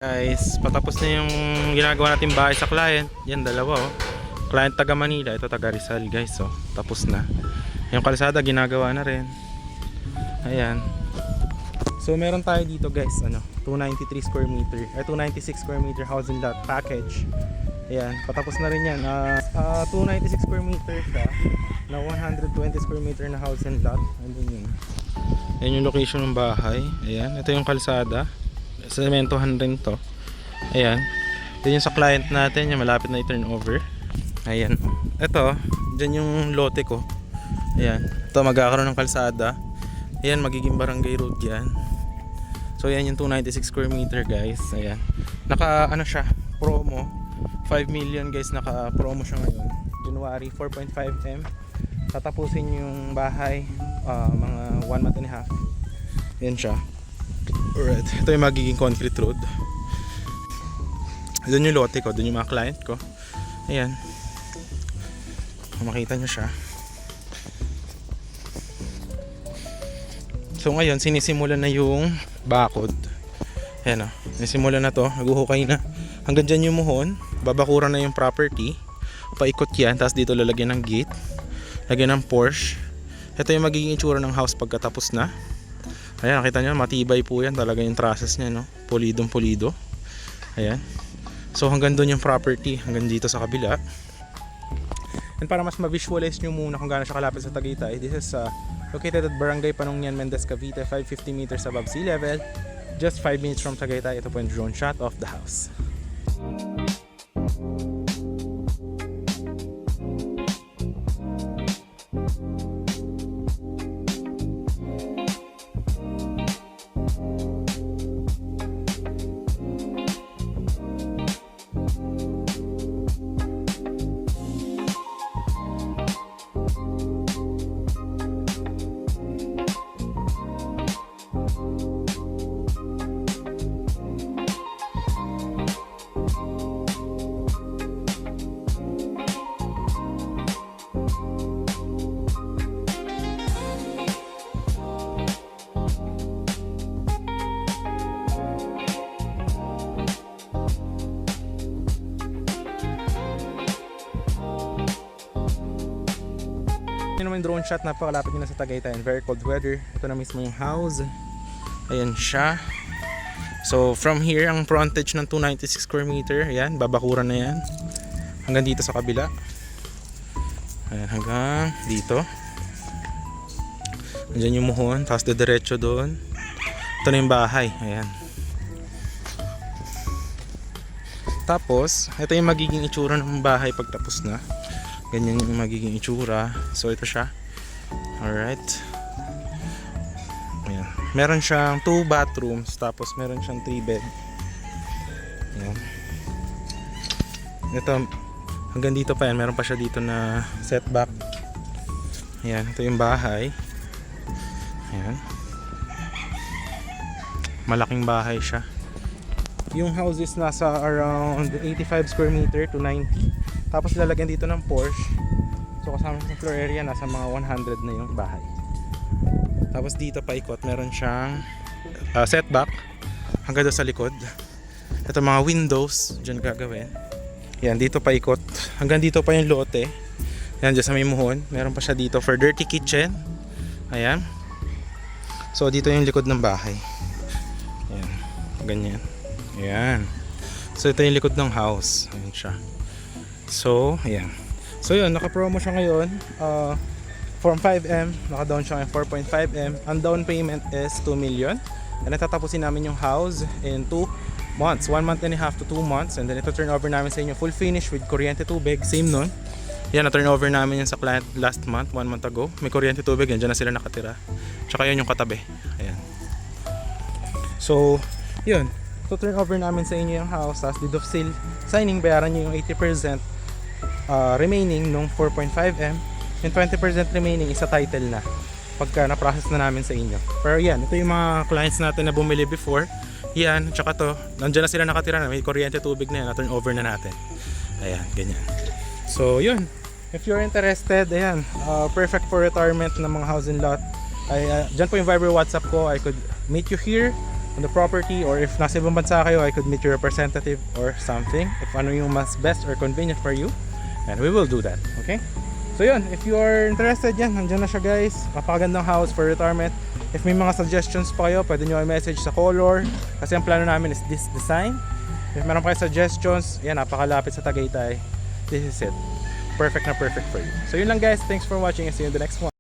Guys, patapos na yung ginagawa natin bahay sa client. Yan, dalawa oh. Client taga Manila, ito taga Rizal guys. So, tapos na. Yung kalsada ginagawa na rin. Ayan. So, meron tayo dito guys, 293 square meter, 296 square meter house and lot package. Ayan, patapos na rin yan. 296 square meter siya na 120 square meter na house and lot. Ayan yung location ng bahay. Ayan, ito yung kalsada. Sementohan rin to. Ayan. Yan yung sa client natin, yung malapit na i-turnover. Ayan. Ito, dyan yung lote ko. Ayan. Ito, magkakaroon ng kalsada. Ayan, magiging barangay road yan. So, yan yung 296 square meter guys. Ayan. Siya, promo. 5 million guys, naka-promo siya ngayon. January, 4.5M. Tatapusin yung bahay, mga 1 month and a half. Ayan siya. Alright, ito yung magiging concrete road. Doon yung lote ko, doon yung mga client ko. Ayan. Makita nyo siya. So ngayon, sinisimulan na yung bakod. Ayan o, sinisimulan na to, naguhukay na. Hanggang dyan yung muhon, babakuran na yung property. Paikot yan, tapos dito lalagyan ng gate. Lagyan ng Porsche. Ito yung magiging itsura ng house pagkatapos na. Ayan, nakita nyo, matibay po yan. Talaga yung trusses nya, no? Pulidong pulido. Ayan. So hanggang doon yung property, hanggang dito sa kabila. And para mas ma-visualize nyo muna kung gaano siya kalapit sa Tagaytay, this is located at Barangay Panungyan, Mendez, Cavite, 550 meters above sea level. Just 5 minutes from Tagaytay. Ito po yung drone shot of the house. Yun naman yung drone shot, napakalapit nyo na sa Tagaytay and very cold weather. Ito na mismo yung house. Ayan siya. So from here, ang frontage ng 296 square meter, ayan, babakuran na yan. Hanggang dito sa kabila. Ayan, hanggang dito. Andyan yung muhon, tapos diretso doon. Ito na yung bahay, ayan. Tapos, ito yung magiging itsura ng bahay pagtapos na. Ganyan yung magiging itsura. So ito siya. Alright. Ayan. Meron siyang 2 bathrooms. Tapos meron siyang 3 bed. Ayan. Ito, hanggang dito pa yan. Meron pa siya dito na setback. Ayan. Ito yung bahay. Ayan. Malaking bahay siya. Yung houses nasa around 85 square meter to 90. Tapos lalagyan dito ng Porsche. So kasama sa floor area, nasa mga 100 na yung bahay. Tapos dito paikot, meron siyang setback hanggang doon sa likod. Ito mga windows, dyan gagawin. Yan, dito paikot. Hanggang dito pa yung lote. Yan, dyan sa may muhon. Meron pa siya dito for dirty kitchen. Ayan. So dito yung likod ng bahay. Ayan, ganyan. Ayan. So ito yung likod ng house. Ayan siya. So, ayan. So yun, naka-promo siya ngayon from 5M, naka-down siya ngayon 4.5M. Ang down payment is 2 million. And natatapusin namin yung house in 2 months, 1 month and a half to 2 months. And then ito turn over namin sa inyo full finish with kuryente tubig, same nun. Yan, na-turn over namin yan sa client last month, 1 month ago. May kuryente tubig, yan, dyan na sila nakatira. Tsaka yun yung katabi. Ayan. So, yun. So turn over namin sa inyo yung house, tapos deed of sale signing, bayaran nyo yung 80% remaining nung 4.5M. Yung 20% remaining isa title na pagka na-process na namin sa inyo. Pero yan, ito yung mga clients natin na bumili before. Yan, tsaka to, nandiyan na sila nakatira na, may kuryente tubig na yan, na-turn over na natin. Ayan, ganyan. So yun, if you're interested, ayan, perfect for retirement ng mga house and lot. Dyan po yung Viber WhatsApp ko. I could meet you here on the property, or if nasa ibang bansa kayo, I could meet your representative or something if ano yung mas best or convenient for you, and we will do that. Okay, so yun, if you are interested, yan, nandyan na siya guys. Napakagandang house for retirement. If may mga suggestions pa kayo, pwede nyo i-message sa color kasi ang plano namin is this design. If meron pa kayo suggestions, yan, napakalapit sa Tagaytay. This is it, perfect na perfect for you. So yun lang guys, thanks for watching and see you in the next one.